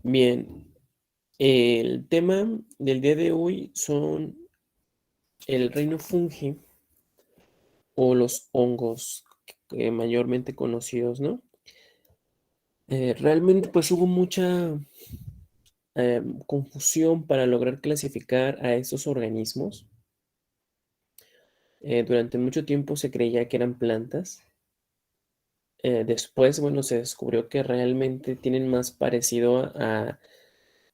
Bien, el tema del día de hoy son el reino fungi o los hongos mayormente conocidos, ¿no? Realmente pues hubo mucha confusión para lograr clasificar a estos organismos. Durante mucho tiempo se creía que eran plantas. Después, bueno, se descubrió que realmente tienen más parecido a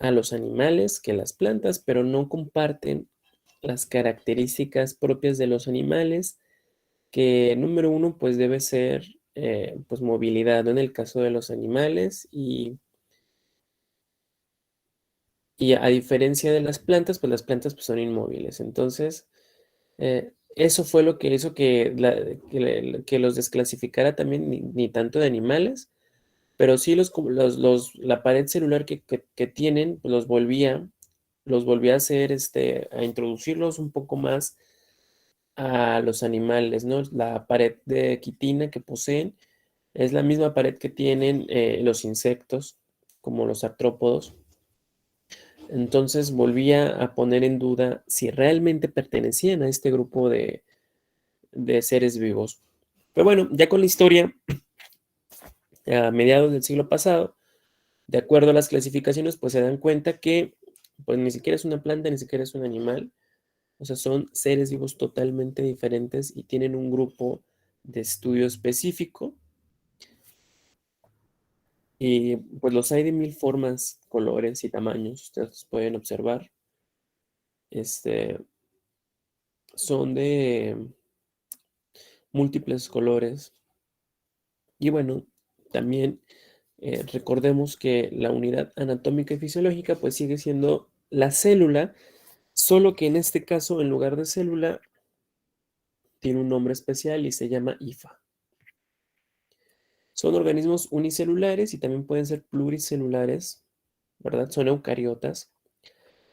los animales que las plantas, pero no comparten las características propias de los animales, que número uno, pues debe ser pues movilidad, ¿no? En el caso de los animales y a diferencia de las plantas, pues las plantas pues son inmóviles. Entonces, eso fue lo que hizo que los desclasificara también, ni tanto de animales, pero sí la pared celular que tienen, pues los volvía a hacer, a introducirlos un poco más a los animales, ¿no? La pared de quitina que poseen es la misma pared que tienen los insectos, como los artrópodos. Entonces volvía a poner en duda si realmente pertenecían a este grupo de seres vivos. Pero bueno, ya con la historia, a mediados del siglo pasado, de acuerdo a las clasificaciones, pues se dan cuenta que pues ni siquiera es una planta, ni siquiera es un animal. O sea, son seres vivos totalmente diferentes y tienen un grupo de estudio específico. Y pues los hay de mil formas, colores y tamaños. Ustedes pueden observar. Este, son de múltiples colores. Y bueno, también recordemos que la unidad anatómica y fisiológica pues sigue siendo la célula, solo que en este caso, en lugar de célula, tiene un nombre especial y se llama hifa. Son organismos unicelulares y también pueden ser pluricelulares, ¿verdad? Son eucariotas.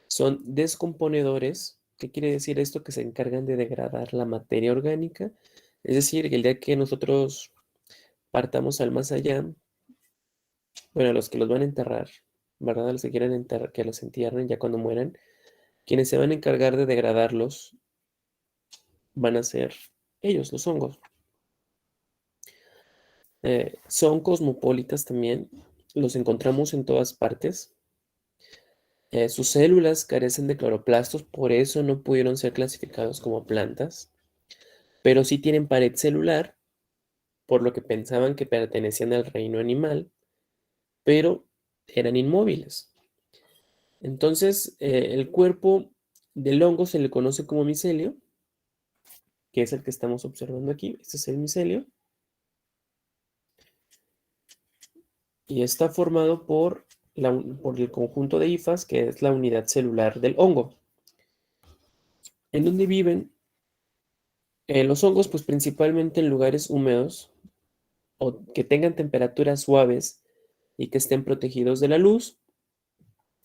Son descomponedores. ¿Qué quiere decir esto? Que se encargan de degradar la materia orgánica. Es decir, el día que nosotros partamos al más allá, bueno, los que los van a enterrar, ¿verdad? Los que quieren enterrar, que los entierren ya cuando mueran, quienes se van a encargar de degradarlos van a ser ellos, los hongos. Son cosmopolitas también, los encontramos en todas partes. Sus células carecen de cloroplastos, por eso no pudieron ser clasificados como plantas, pero sí tienen pared celular, por lo que pensaban que pertenecían al reino animal, pero eran inmóviles. Entonces, el cuerpo del hongo se le conoce como micelio, que es el que estamos observando aquí. Este es el micelio. Y está formado por el conjunto de hifas, que es la unidad celular del hongo. ¿En dónde viven? Los hongos, pues principalmente en lugares húmedos o que tengan temperaturas suaves y que estén protegidos de la luz.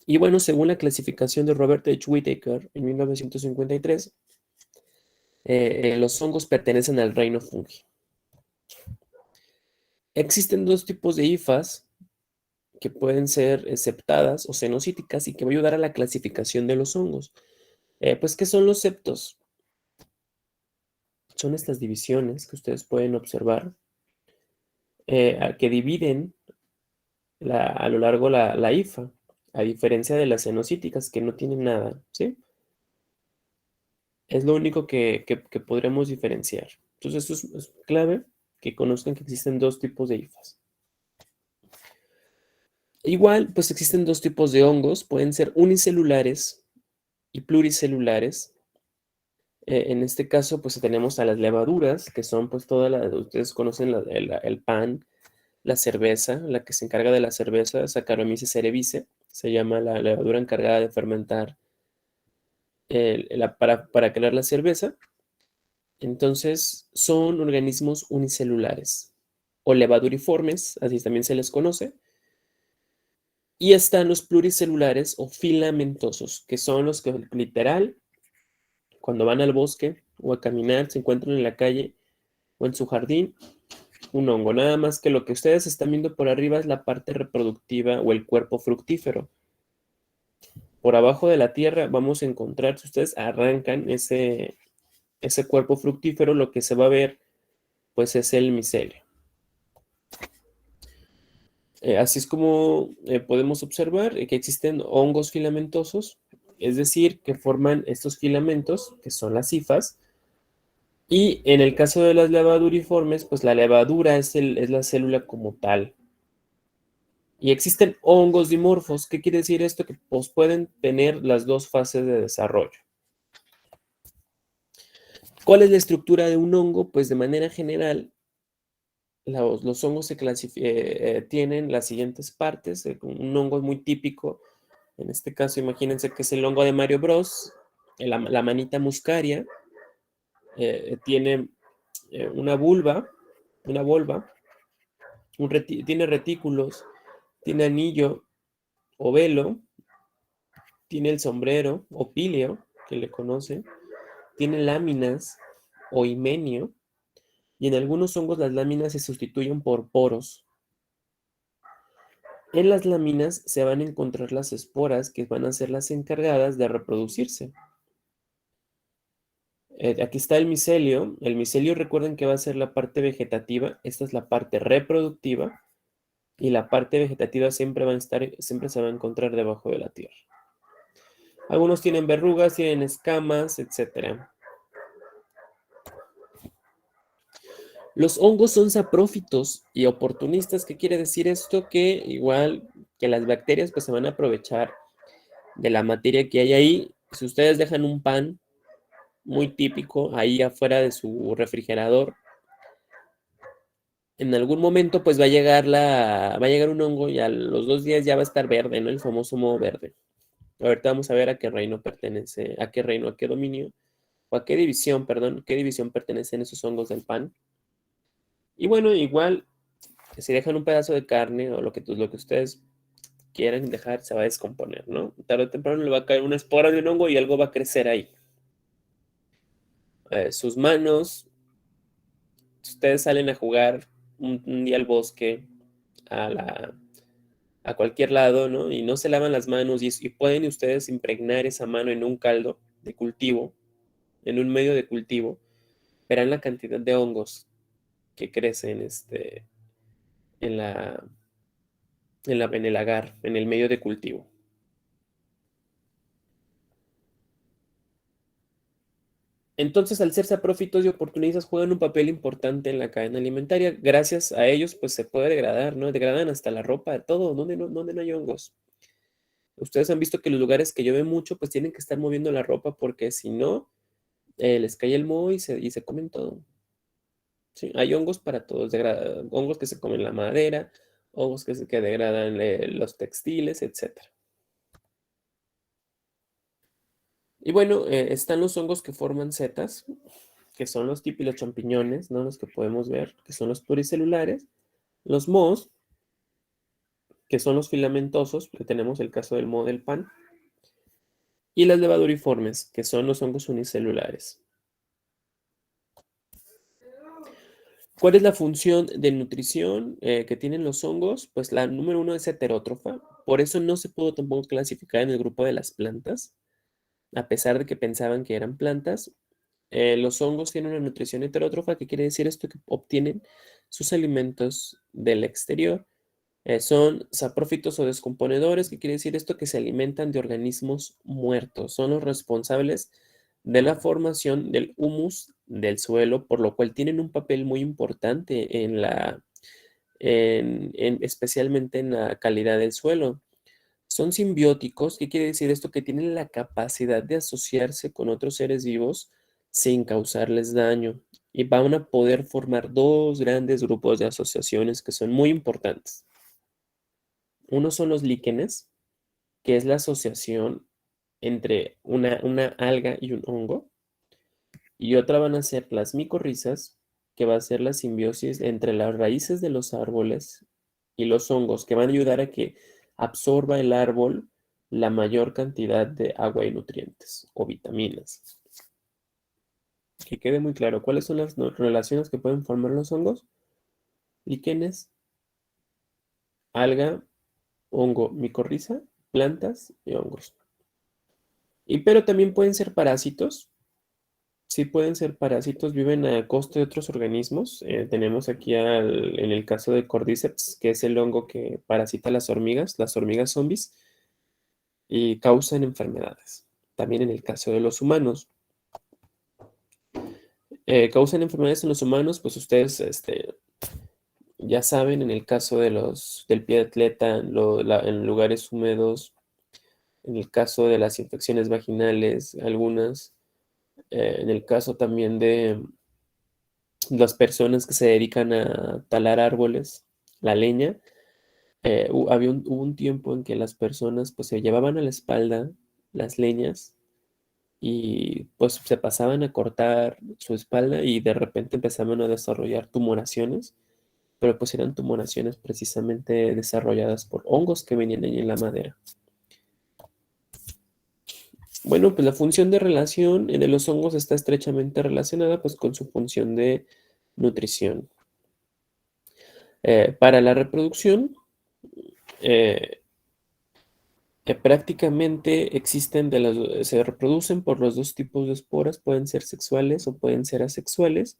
Y bueno, según la clasificación de Robert H. Whittaker en 1953, los hongos pertenecen al reino fungi. Existen dos tipos de hifas que pueden ser septadas o cenocíticas y que va a ayudar a la clasificación de los hongos. Pues, ¿qué son los septos? Son estas divisiones que ustedes pueden observar que dividen a lo largo la hifa, a diferencia de las cenocíticas que no tienen nada, ¿sí? Es lo único que podremos diferenciar. Entonces, esto es clave que conozcan que existen dos tipos de hifas. Igual, pues existen dos tipos de hongos, pueden ser unicelulares y pluricelulares. En este caso, pues tenemos a las levaduras, que son pues ustedes conocen el pan, la cerveza, la que se encarga de la cerveza, Saccharomyces cerevisiae, se llama la levadura encargada de fermentar para crear la cerveza. Entonces, son organismos unicelulares o levaduriformes, así también se les conoce. Y están los pluricelulares o filamentosos, que son los que literal, cuando van al bosque o a caminar, se encuentran en la calle o en su jardín un hongo, nada más que lo que ustedes están viendo por arriba es la parte reproductiva o el cuerpo fructífero. Por abajo de la tierra vamos a encontrar, si ustedes arrancan ese cuerpo fructífero, lo que se va a ver pues es el micelio. Así es como podemos observar que existen hongos filamentosos, es decir, que forman estos filamentos, que son las hifas, y en el caso de las levaduriformes, pues la levadura es la célula como tal. Y existen hongos dimorfos. ¿Qué quiere decir esto? Que pues, pueden tener las dos fases de desarrollo. ¿Cuál es la estructura de un hongo? Pues de manera general, los hongos tienen las siguientes partes. Un hongo muy típico, en este caso imagínense que es el hongo de Mario Bros, la manita muscaria, tiene una volva, tiene retículos, tiene anillo o velo, tiene el sombrero o píleo, que le conocen, tiene láminas o himenio, y en algunos hongos las láminas se sustituyen por poros. En las láminas se van a encontrar las esporas que van a ser las encargadas de reproducirse. Aquí está el micelio. El micelio recuerden que va a ser la parte vegetativa. Esta es la parte reproductiva. Y la parte vegetativa siempre se va a encontrar debajo de la tierra. Algunos tienen verrugas, tienen escamas, etc. Los hongos son saprófitos y oportunistas. ¿Qué quiere decir esto? Que igual que las bacterias pues se van a aprovechar de la materia que hay ahí. Si ustedes dejan un pan muy típico ahí afuera de su refrigerador, en algún momento pues va a llegar un hongo y a los 2 días ya va a estar verde, ¿no? El famoso moho verde. Ahorita vamos a ver a qué reino pertenece, a qué reino, a qué dominio, o a qué división, perdón, qué división pertenecen esos hongos del pan. Y bueno, igual, si dejan un pedazo de carne o lo que ustedes quieran dejar, se va a descomponer, ¿no? Tarde o temprano le va a caer una espora de un hongo y algo va a crecer ahí. Sus manos, si ustedes salen a jugar un día al bosque, a la, a cualquier lado, ¿no? Y no se lavan las manos y pueden ustedes impregnar esa mano en un caldo de cultivo, en un medio de cultivo, verán la cantidad de hongos que crecen en en el agar, en el medio de cultivo. Entonces, al ser saprófitos y oportunistas, juegan un papel importante en la cadena alimentaria. Gracias a ellos, pues se puede degradar, ¿no? Degradan hasta la ropa, todo, donde no hay hongos. Ustedes han visto que los lugares que llueve mucho, pues tienen que estar moviendo la ropa porque si no, les cae el moho y se comen todo. Sí, hay hongos para todos, hongos que se comen la madera, hongos que degradan los textiles, etcétera. Y bueno, están los hongos que forman setas, que son los típicos champiñones, ¿no? Los que podemos ver, que son los pluricelulares, los mohos, que son los filamentosos, que tenemos el caso del moho del pan, y las levaduriformes, que son los hongos unicelulares. ¿Cuál es la función de nutrición que tienen los hongos? Pues la número uno es heterótrofa, por eso no se pudo tampoco clasificar en el grupo de las plantas, a pesar de que pensaban que eran plantas. Los hongos tienen una nutrición heterótrofa, ¿qué quiere decir esto? Que obtienen sus alimentos del exterior. Son saprófitos o descomponedores, ¿qué quiere decir esto? Que se alimentan de organismos muertos. Son los responsables de la formación del humus del suelo, por lo cual tienen un papel muy importante especialmente en la calidad del suelo. Son simbióticos, ¿qué quiere decir esto? Que tienen la capacidad de asociarse con otros seres vivos sin causarles daño. Y van a poder formar dos grandes grupos de asociaciones que son muy importantes. Uno son los líquenes, que es la asociación entre una alga y un hongo. Y otra van a ser las micorrizas, que va a ser la simbiosis entre las raíces de los árboles y los hongos, que van a ayudar a que absorba el árbol la mayor cantidad de agua y nutrientes o vitaminas. Que quede muy claro, ¿cuáles son las relaciones que pueden formar los hongos? líquenes, alga, hongo, micorriza, plantas y hongos. Pero también pueden ser parásitos. Sí pueden ser parásitos, viven a costa de otros organismos. Tenemos aquí en el caso de Cordyceps, que es el hongo que parasita las hormigas zombies, y causan enfermedades. También en el caso de los humanos. Causan enfermedades en los humanos, pues ustedes ya saben, en el caso del pie de atleta, en lugares húmedos, en el caso de las infecciones vaginales, algunas, en el caso también de las personas que se dedican a talar árboles, la leña, hubo un tiempo en que las personas pues se llevaban a la espalda las leñas y pues se pasaban a cortar su espalda y de repente empezaban a desarrollar tumoraciones, pero pues eran tumoraciones precisamente desarrolladas por hongos que venían ahí en la madera. Bueno, pues la función de relación de los hongos está estrechamente relacionada pues con su función de nutrición. Para la reproducción, eh, prácticamente se reproducen por los dos tipos de esporas, pueden ser sexuales o pueden ser asexuales.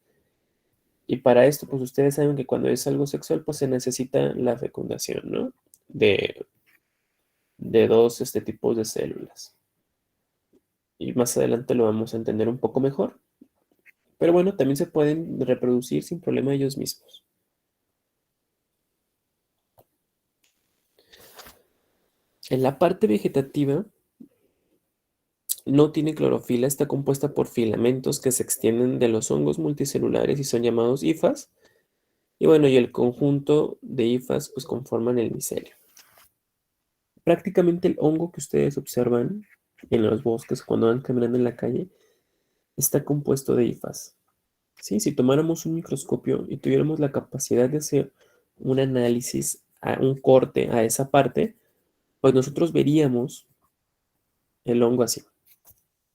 Y para esto, pues ustedes saben que cuando es algo sexual, pues se necesita la fecundación, ¿no? De dos tipos de células. Y más adelante lo vamos a entender un poco mejor. Pero bueno, también se pueden reproducir sin problema ellos mismos. En la parte vegetativa no tiene clorofila, está compuesta por filamentos que se extienden de los hongos multicelulares y son llamados hifas. Y bueno, y el conjunto de hifas pues conforman el micelio. Prácticamente el hongo que ustedes observan en los bosques cuando van caminando en la calle está compuesto de hifas. ¿Sí? Si tomáramos un microscopio y tuviéramos la capacidad de hacer un análisis, un corte a esa parte, pues nosotros veríamos el hongo así.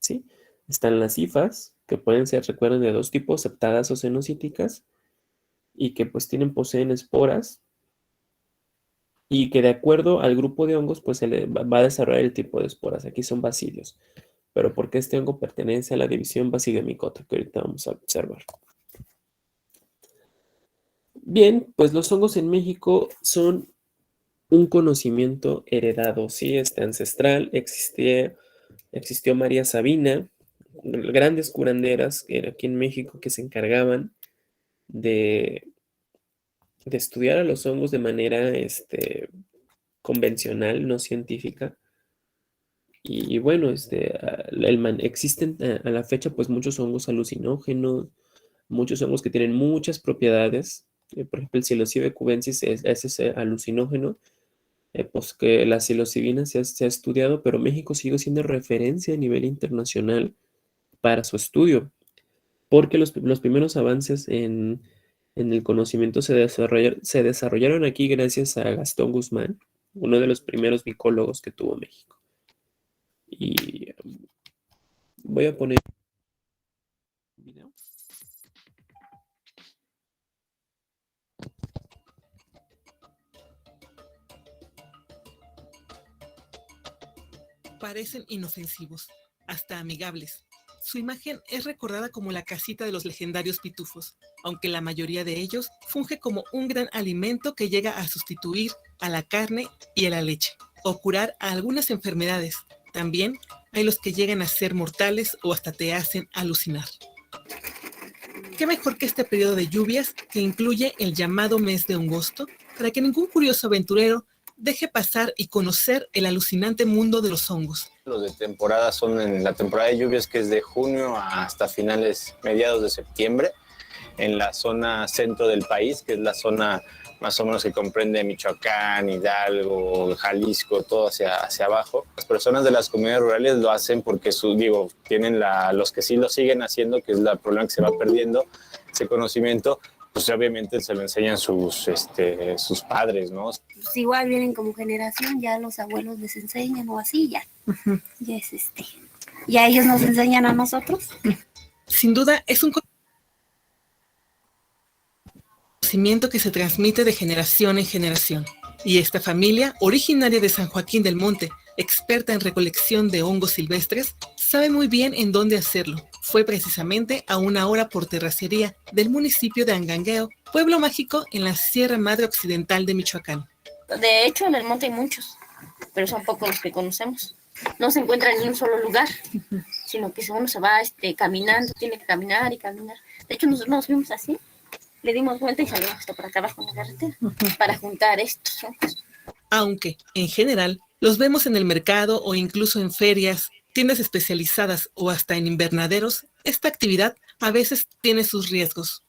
¿Sí? Están las hifas, que pueden ser, recuerden, de dos tipos, septadas o cenocíticas, y que pues poseen esporas, y que de acuerdo al grupo de hongos, pues se le va a desarrollar el tipo de esporas. Aquí son bacidios, pero porque este hongo pertenece a la división Basidiomycota, que ahorita vamos a observar. Bien, pues los hongos en México son un conocimiento heredado, sí, ancestral. Existió María Sabina, grandes curanderas aquí en México que se encargaban de estudiar a los hongos de manera convencional, no científica. Y bueno, existen a la fecha pues muchos hongos alucinógenos, muchos hongos que tienen muchas propiedades. Por ejemplo, el Psilocybe cubensis es ese alucinógeno. Pues que la psilocibina se ha estudiado, pero México sigue siendo referencia a nivel internacional para su estudio, porque los primeros avances en el conocimiento se desarrollaron aquí gracias a Gastón Guzmán, uno de los primeros micólogos que tuvo México. Y voy a poner un video. Parecen inofensivos, hasta amigables. Su imagen es recordada como la casita de los legendarios pitufos, aunque la mayoría de ellos funge como un gran alimento que llega a sustituir a la carne y a la leche, o curar a algunas enfermedades. También hay los que llegan a ser mortales o hasta te hacen alucinar. ¿Qué mejor que este periodo de lluvias que incluye el llamado mes de agosto para que ningún curioso aventurero deje pasar y conocer el alucinante mundo de los hongos? Los de temporada son en la temporada de lluvias, que es de junio hasta mediados de septiembre, en la zona centro del país, que es la zona más o menos que comprende Michoacán, Hidalgo, Jalisco, todo hacia abajo. Las personas de las comunidades rurales lo hacen porque tienen los que sí lo siguen haciendo, que es el problema que se va perdiendo, ese conocimiento, pues obviamente se lo enseñan sus padres, ¿no? Pues igual vienen como generación, ya los abuelos les enseñan o así, ya. Ya es ya ellos nos enseñan a nosotros. Sin duda es un conocimiento que se transmite de generación en generación. Y esta familia, originaria de San Joaquín del Monte, experta en recolección de hongos silvestres, sabe muy bien en dónde hacerlo. Fue precisamente a 1 hora por terracería del municipio de Angangueo, pueblo mágico en la Sierra Madre Occidental de Michoacán. De hecho, en el monte hay muchos, pero son pocos los que conocemos. No se encuentran en un solo lugar, sino que uno se va caminando, tiene que caminar y caminar. De hecho, nosotros nos fuimos así, le dimos vuelta y salimos hasta por acá abajo en la carretera para juntar estos hongos. Aunque, en general, los vemos en el mercado o incluso en ferias, tiendas especializadas o hasta en invernaderos, esta actividad a veces tiene sus riesgos.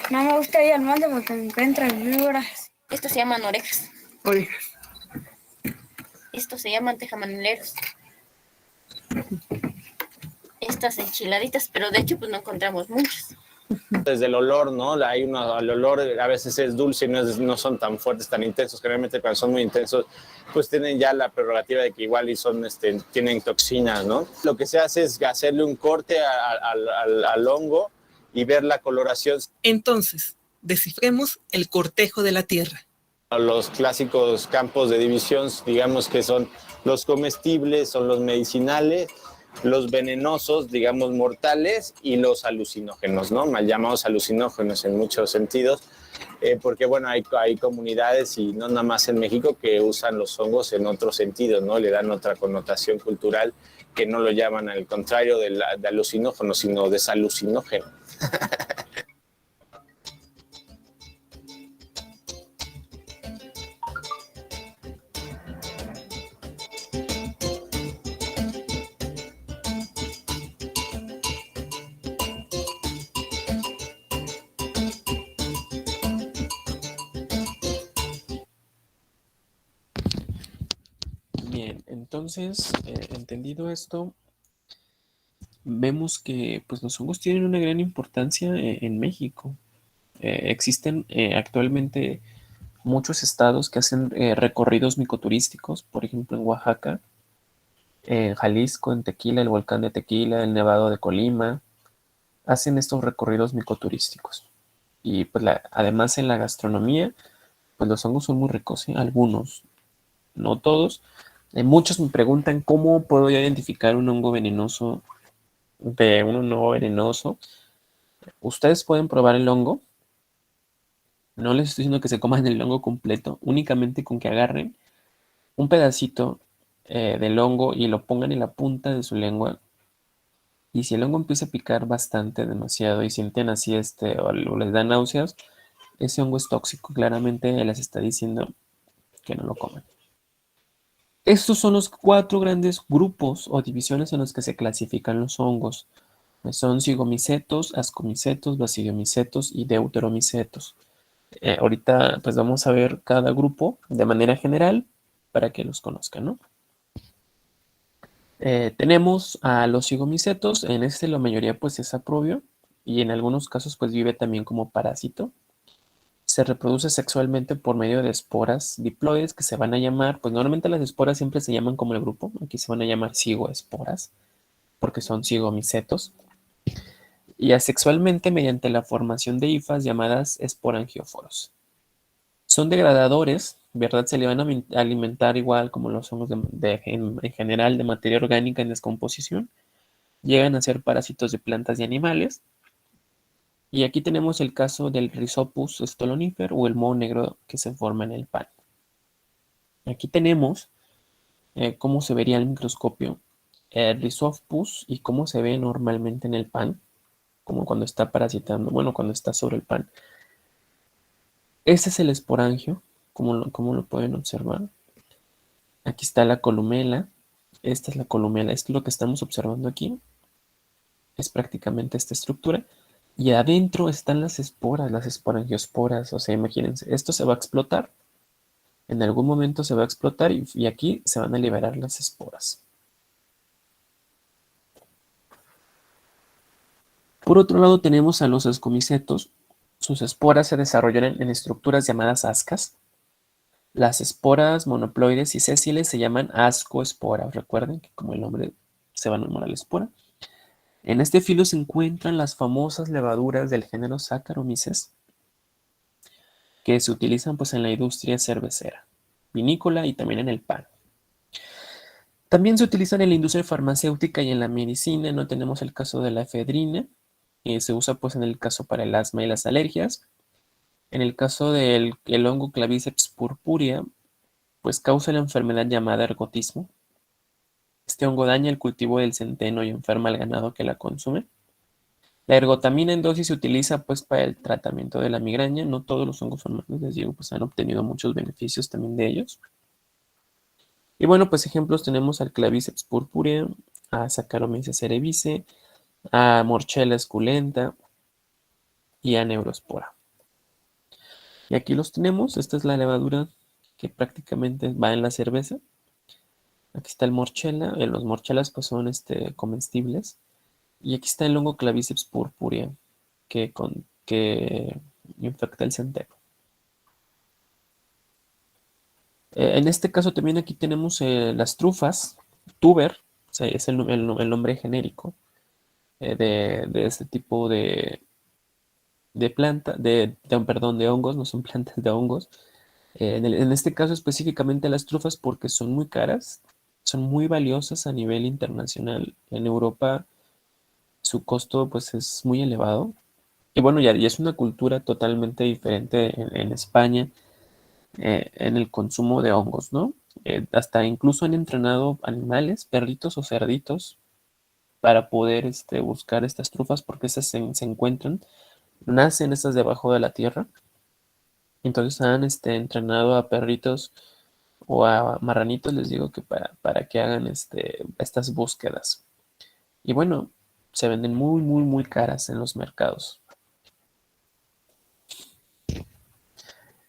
No me gusta ir al monte porque me encuentran víboras. Estos se llaman orejas. Orejas. Estos se llaman tejamanileros. Estas enchiladitas, pero de hecho pues no encontramos muchas. Desde el olor, ¿no? El olor a veces es dulce y no son tan fuertes, tan intensos. Generalmente cuando son muy intensos, pues tienen ya la prerrogativa de que igual y tienen toxinas, ¿no? Lo que se hace es hacerle un corte al hongo y ver la coloración. Entonces, descifremos el cortejo de la tierra. Los clásicos campos de división, digamos que son los comestibles, son los medicinales, los venenosos, digamos mortales, y los alucinógenos, ¿no? Mal llamados alucinógenos en muchos sentidos, porque bueno, hay comunidades, y no nada más en México, que usan los hongos en otros sentidos, ¿no? Le dan otra connotación cultural que no lo llaman al contrario de alucinógeno, sino desalucinógeno. Bien, entonces, entendido esto, vemos que pues, los hongos tienen una gran importancia en México. Existen actualmente muchos estados que hacen recorridos micoturísticos, por ejemplo en Oaxaca, en Jalisco, en Tequila, el volcán de Tequila, el Nevado de Colima, hacen estos recorridos micoturísticos. Y pues además en la gastronomía, pues los hongos son muy ricos, ¿sí? Algunos, no todos. Muchos me preguntan cómo puedo yo identificar un hongo venenoso de uno no venenoso. Ustedes pueden probar el hongo. No les estoy diciendo que se coman el hongo completo, únicamente con que agarren un pedacito del hongo y lo pongan en la punta de su lengua. Y si el hongo empieza a picar bastante, demasiado, y sienten así o les da náuseas, ese hongo es tóxico. Claramente les está diciendo que no lo coman. Estos son los 4 grandes grupos o divisiones en los que se clasifican los hongos. Son cigomicetos, ascomicetos, basidiomicetos y deuteromicetos. Ahorita pues vamos a ver cada grupo de manera general para que los conozcan, ¿no? Tenemos a los cigomicetos. En la mayoría pues es saprobio y en algunos casos pues vive también como parásito. Se reproduce sexualmente por medio de esporas diploides que se van a llamar, pues normalmente las esporas siempre se llaman como el grupo, aquí se van a llamar cigoesporas porque son cigomicetos. Y asexualmente mediante la formación de hifas llamadas esporangióforos. Son degradadores, ¿verdad? Se le van a alimentar igual como los hongos en general de materia orgánica en descomposición. Llegan a ser parásitos de plantas y animales. Y aquí tenemos el caso del Rhizopus stolonifer o el moho negro que se forma en el pan. Aquí tenemos cómo se vería al microscopio el Rhizopus y cómo se ve normalmente en el pan, como cuando está parasitando, bueno, cuando está sobre el pan. Este es el esporangio, como lo pueden observar. Aquí está la columela. Esta es la columela. Esto es lo que estamos observando aquí. Es prácticamente esta estructura. Y adentro están las esporas, las esporangiosporas. O sea, imagínense, esto se va a explotar. En algún momento se va a explotar y aquí se van a liberar las esporas. Por otro lado tenemos a los ascomicetos. Sus esporas se desarrollan en estructuras llamadas ascas. Las esporas monoploides y sésiles se llaman ascoesporas. Recuerden que como el nombre se va a nombrar la espora. En este filo se encuentran las famosas levaduras del género Saccharomyces. que se utilizan pues en la industria cervecera, vinícola y también en el pan. También se utilizan en la industria farmacéutica y en la medicina. No tenemos el caso de la efedrina, se usa pues en el caso para el asma y las alergias. En el caso del el hongo Claviceps purpurea, pues causa la enfermedad llamada ergotismo. Este hongo daña el cultivo del centeno y enferma al ganado que la consume. La ergotamina en dosis se utiliza pues para el tratamiento de la migraña. No todos los hongos son malos, les digo, pues han obtenido muchos beneficios también de ellos. Y bueno, pues ejemplos tenemos al Claviceps purpurea, a Saccharomyces cerevisiae, a Morchella esculenta y a Neurospora. Y aquí los tenemos. Esta es la levadura que prácticamente va en la cerveza. Aquí está el Morchella. Los Morchellas pues son comestibles. Y aquí está el hongo Claviceps purpurea que infecta el centeno. En este caso también aquí tenemos las trufas, tuber, o sea, es el nombre genérico de este tipo de planta, perdón, de hongos, no son plantas de hongos. En este caso específicamente las trufas porque son muy caras, son muy valiosas a nivel internacional. En Europa su costo pues es muy elevado. Y bueno, ya es una cultura totalmente diferente en España en el consumo de hongos, ¿no? Hasta incluso han entrenado animales, perritos o cerditos, para poder buscar estas trufas porque estas se encuentran, nacen estas debajo de la tierra. Entonces han entrenado a perritos o a marranitos, les digo, que para que hagan estas búsquedas. Y bueno, se venden muy, muy, muy caras en los mercados.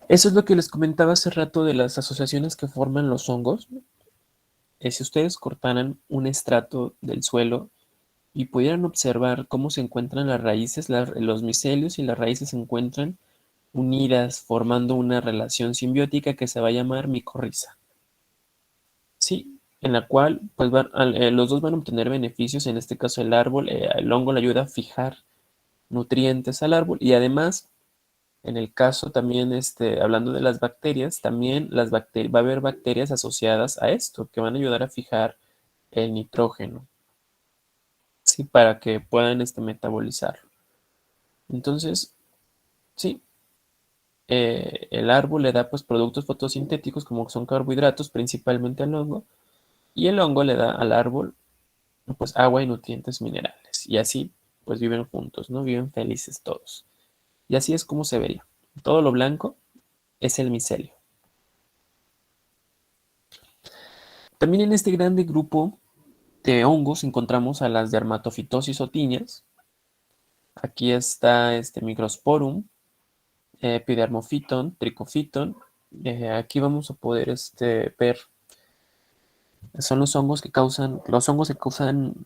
Eso es lo que les comentaba hace rato de las asociaciones que forman los hongos. Si ustedes cortaran un estrato del suelo y pudieran observar cómo se encuentran las raíces, los micelios y las raíces se encuentran unidas, formando una relación simbiótica que se va a llamar micorriza. Sí, en la cual pues los dos van a obtener beneficios, en este caso el árbol, el hongo le ayuda a fijar nutrientes al árbol y además, en el caso también, hablando de las bacterias, también va a haber bacterias asociadas a esto que van a ayudar a fijar el nitrógeno, sí, para que puedan metabolizarlo. Entonces, sí, el árbol le da pues productos fotosintéticos como son carbohidratos, principalmente al hongo, y el hongo le da al árbol pues agua y nutrientes minerales. Y así pues viven juntos, ¿no? Viven felices todos. Y así es como se vería. Todo lo blanco es el micelio. También en este grande grupo de hongos encontramos a las dermatofitosis o tiñas. Aquí está Microsporum, Epidermophyton, Trichophyton. Aquí vamos a poder ver, son los hongos que causan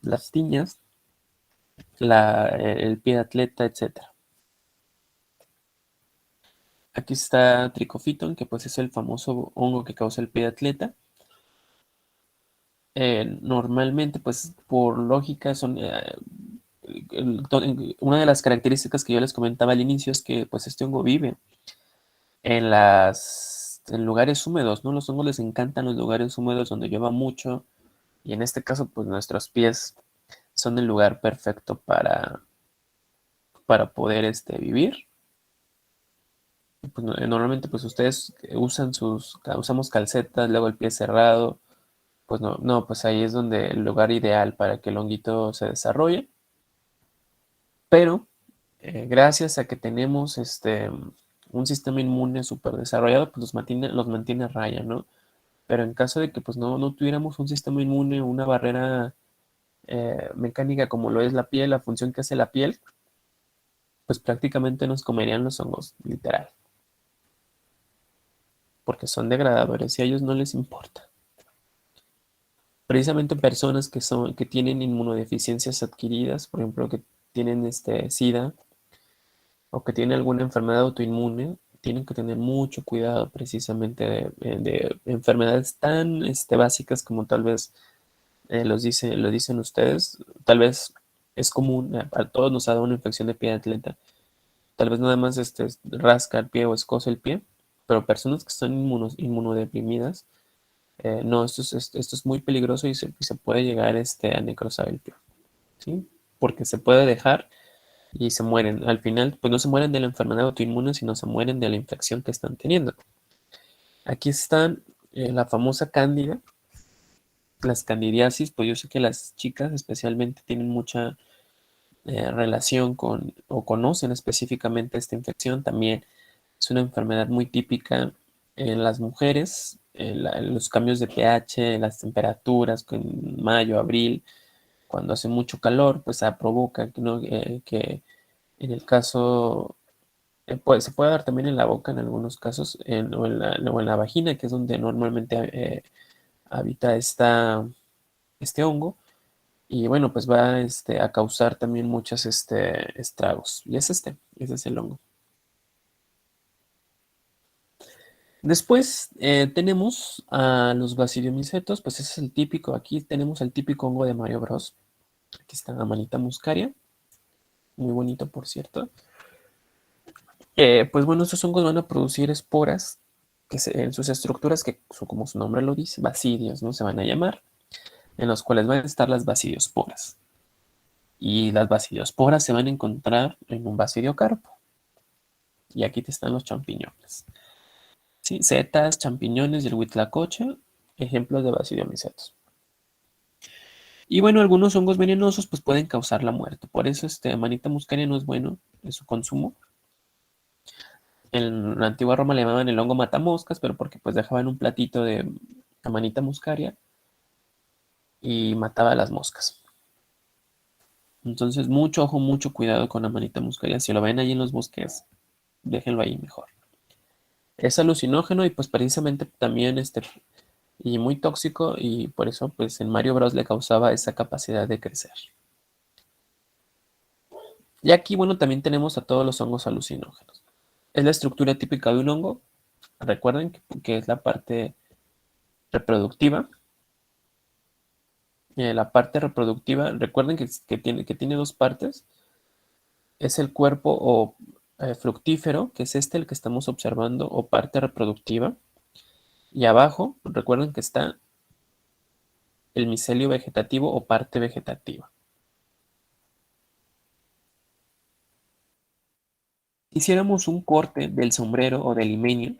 las tiñas, el pie de atleta, etcétera. Aquí está Trichophyton, que pues es el famoso hongo que causa el pie de atleta. Normalmente, pues por lógica, son una de las características que yo les comentaba al inicio es que pues este hongo vive en lugares húmedos, ¿no? Los hongos les encantan los lugares húmedos donde llueva mucho y en este caso pues nuestros pies son el lugar perfecto para poder vivir. Pues, normalmente pues ustedes usamos calcetas, luego el pie cerrado, pues no, pues ahí es donde el lugar ideal para que el honguito se desarrolle. Pero gracias a que tenemos un sistema inmune súper desarrollado, pues los mantiene a raya, ¿no? Pero en caso de que pues no tuviéramos un sistema inmune, una barrera mecánica como lo es la piel, la función que hace la piel, pues prácticamente nos comerían los hongos, literal. Porque son degradadores y a ellos no les importa. Precisamente personas que tienen inmunodeficiencias adquiridas, por ejemplo, que tienen SIDA o que tienen alguna enfermedad autoinmune, tienen que tener mucho cuidado precisamente de enfermedades tan básicas como tal vez lo dicen ustedes. Tal vez es común, a todos nos ha dado una infección de pie de atleta. tal vez nada más rasca el pie o escoce el pie, pero personas que están inmunodeprimidas, no, esto es muy peligroso y se puede llegar a necrosar el pie, ¿sí? Porque se puede dejar y se mueren. Al final, pues no se mueren de la enfermedad autoinmune, sino se mueren de la infección que están teniendo. Aquí están la famosa cándida, las candidiasis, pues yo sé que las chicas especialmente tienen mucha relación con o conocen específicamente esta infección. También es una enfermedad muy típica en las mujeres, en los cambios de pH, las temperaturas, en mayo, abril, cuando hace mucho calor, pues provoca ¿no? Que en el caso, se puede dar también en la boca en algunos casos, o en la vagina, que es donde normalmente habita este hongo. Y bueno, pues va a causar también muchos estragos. Y ese es el hongo. Después tenemos a los basidiomicetos, pues ese es el típico. Aquí tenemos el típico hongo de Mario Bros. Aquí está Amanita muscaria, muy bonito por cierto. Pues bueno, estos hongos van a producir esporas en sus estructuras, que como su nombre lo dice, basidios, ¿no? Se van a llamar, en los cuales van a estar las basidiosporas. Y las basidiosporas se van a encontrar en un basidiocarpo. Y aquí te están los champiñones. ¿Sí? Setas, champiñones y el huitlacoche, ejemplos de basidiomicetos. Y bueno, algunos hongos venenosos pues pueden causar la muerte. Por eso Amanita muscaria no es bueno en su consumo. En la antigua Roma le llamaban el hongo matamoscas, pero porque pues dejaban un platito de Amanita muscaria y mataba a las moscas. Entonces, mucho ojo, mucho cuidado con Amanita muscaria. Si lo ven ahí en los bosques, déjenlo ahí mejor. Es alucinógeno y pues precisamente también y muy tóxico, y por eso pues en Mario Bros le causaba esa capacidad de crecer. Y aquí, bueno, también tenemos a todos los hongos alucinógenos. Es la estructura típica de un hongo. Recuerden que es la parte reproductiva. La parte reproductiva, recuerden que tiene dos partes. Es el cuerpo fructífero, que es el que estamos observando, o parte reproductiva. Y abajo, recuerden que está el micelio vegetativo o parte vegetativa. Si hiciéramos un corte del sombrero o del limeño,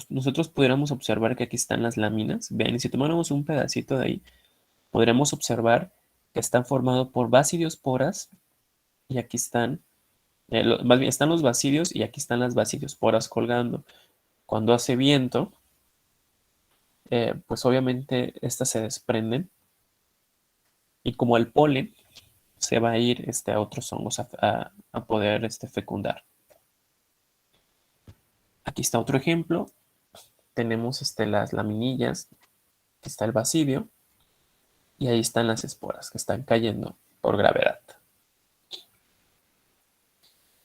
nosotros pudiéramos observar que aquí están las láminas. Vean, y si tomáramos un pedacito de ahí, podremos observar que están formados por basidiosporas, y aquí están, más bien están los basidios y aquí están las basidiosporas colgando. Cuando hace viento, pues obviamente estas se desprenden, y como el polen se va a ir a otros hongos a poder fecundar. Aquí está otro ejemplo. Tenemos las laminillas, que está el basidio, y ahí están las esporas que están cayendo por gravedad.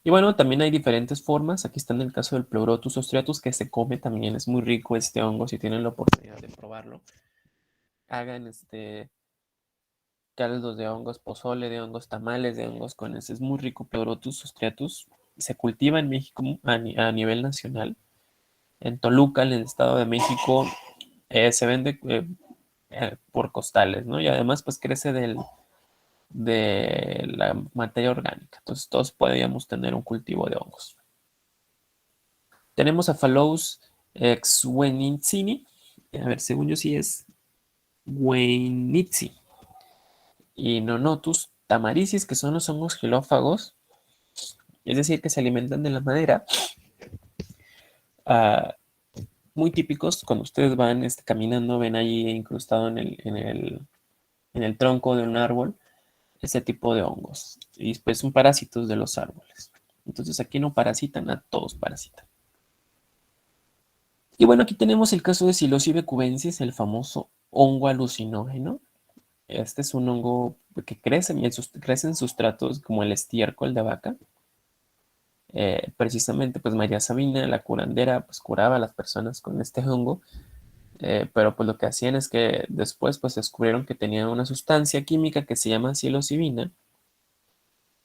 Y bueno, también hay diferentes formas. Aquí está en el caso del Pleurotus striatus, que se come también. Es muy rico este hongo. Si tienen la oportunidad de probarlo, hagan caldos de hongos, pozole de hongos, tamales de hongos con ese. Es muy rico Pleurotus striatus. Se cultiva en México a nivel nacional. En Toluca, en el Estado de México, se vende por costales, ¿no? Y además pues crece de la materia orgánica. Entonces todos podríamos tener un cultivo de hongos. Tenemos a Phalous xwenitsini. A ver, según yo sí es Weinitzi. Y Nonotus tamaricis, que son los hongos gelófagos. Es decir, que se alimentan de la madera. Muy típicos, cuando ustedes van caminando, ven ahí incrustado en el tronco de un árbol ese tipo de hongos. Y pues son parásitos de los árboles. Entonces aquí no parasitan, a todos parasitan. Y bueno, aquí tenemos el caso de Psilocybe cubensis, el famoso hongo alucinógeno. Este es un hongo que crece en sustratos como el estiércol de vaca. Precisamente, pues María Sabina, la curandera, pues curaba a las personas con este hongo. Pero pues lo que hacían es que después pues descubrieron que tenía una sustancia química que se llama psilocibina,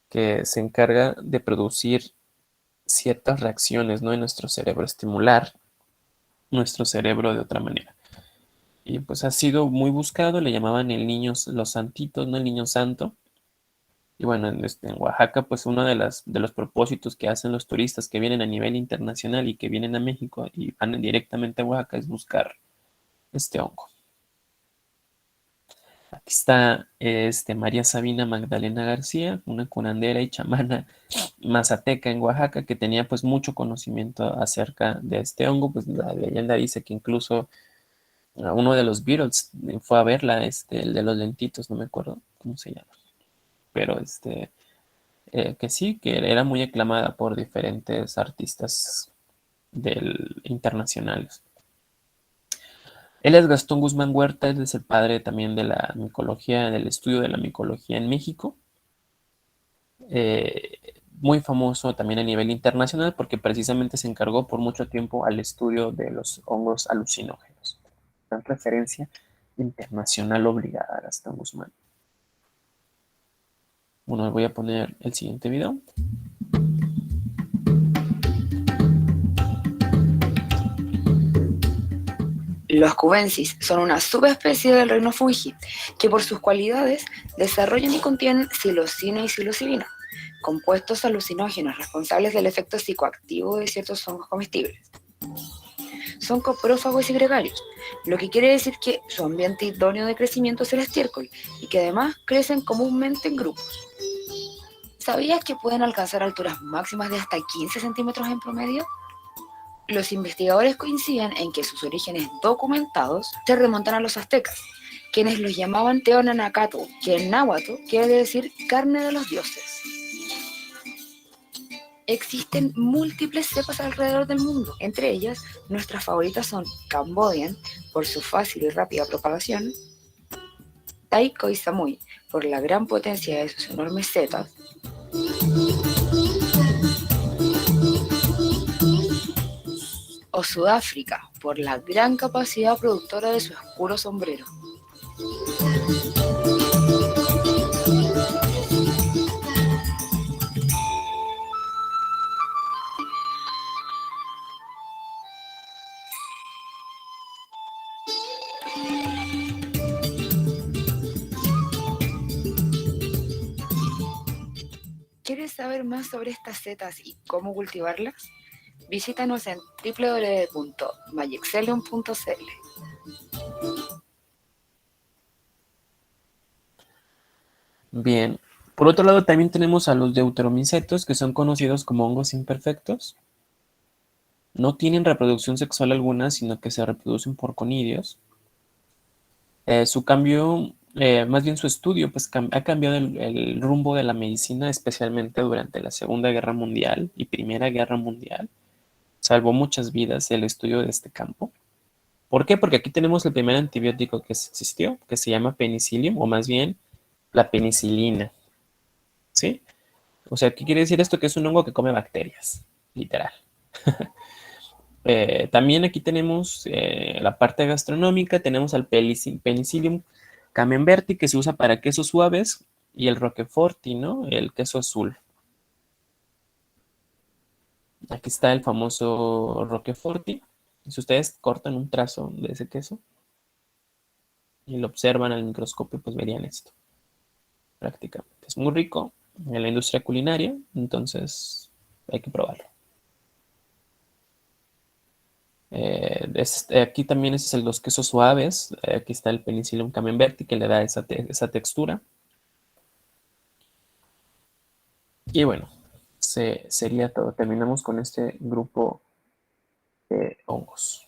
que se encarga de producir ciertas reacciones, ¿no? En nuestro cerebro, estimular nuestro cerebro de otra manera. Y pues ha sido muy buscado, le llamaban el niño, los santitos, ¿no? El niño santo. Y bueno, en Oaxaca, pues uno de los propósitos que hacen los turistas que vienen a nivel internacional y que vienen a México y van directamente a Oaxaca es buscar este hongo. Aquí está María Sabina Magdalena García, una curandera y chamana mazateca en Oaxaca que tenía pues mucho conocimiento acerca de este hongo. Pues la leyenda dice que incluso a uno de los Beatles fue a verla, el de los lentitos, no me acuerdo cómo se llama, pero que sí, que era muy aclamada por diferentes artistas internacionales. Él es Gastón Guzmán Huerta, él es el padre también de la micología, del estudio de la micología en México. Eh, Muy famoso también a nivel internacional porque precisamente se encargó por mucho tiempo al estudio de los hongos alucinógenos. Gran referencia internacional obligada a Gastón Guzmán. Bueno, voy a poner el siguiente video. Los cubensis son una subespecie del reino fungi que por sus cualidades desarrollan y contienen psilocina y psilocibina, compuestos alucinógenos responsables del efecto psicoactivo de ciertos hongos comestibles. Son coprófagos y gregarios, lo que quiere decir que su ambiente idóneo de crecimiento es el estiércol y que además crecen comúnmente en grupos. ¿Sabías que pueden alcanzar alturas máximas de hasta 15 centímetros en promedio? Los investigadores coinciden en que sus orígenes documentados se remontan a los aztecas, quienes los llamaban Teonanacatl, que en náhuatl quiere decir carne de los dioses. Existen múltiples cepas alrededor del mundo, entre ellas nuestras favoritas son Cambodian, por su fácil y rápida propagación, Tai Khoi Samui, por la gran potencia de sus enormes setas, o Sudáfrica, por la gran capacidad productora de su oscuro sombrero. ¿Quieres saber más sobre estas setas y cómo cultivarlas? Visítanos en www.magicxelium.cl. Bien. Por otro lado, también tenemos a los deuteromicetos, que son conocidos como hongos imperfectos. No tienen reproducción sexual alguna, sino que se reproducen por conidios. Su cambio, más bien su estudio, pues ha cambiado el rumbo de la medicina, especialmente durante la Segunda Guerra Mundial y Primera Guerra Mundial. Salvó muchas vidas el estudio de este campo. ¿Por qué? Porque aquí tenemos el primer antibiótico que existió, que se llama penicillium, o más bien la penicilina. ¿Sí? O sea, ¿qué quiere decir esto? Que es un hongo que come bacterias, literal. También aquí tenemos la parte gastronómica, tenemos al Penicillium camemberti, que se usa para quesos suaves, y el Roqueforti, ¿no? El queso azul. Aquí está el famoso Roqueforti. Si ustedes cortan un trazo de ese queso y lo observan al microscopio, pues verían esto, prácticamente. Es muy rico en la industria culinaria, entonces hay que probarlo. Aquí también es los quesos suaves. Aquí está el Penicillium camemberti que le da esa textura. Y bueno, sería todo. Terminamos con este grupo de hongos.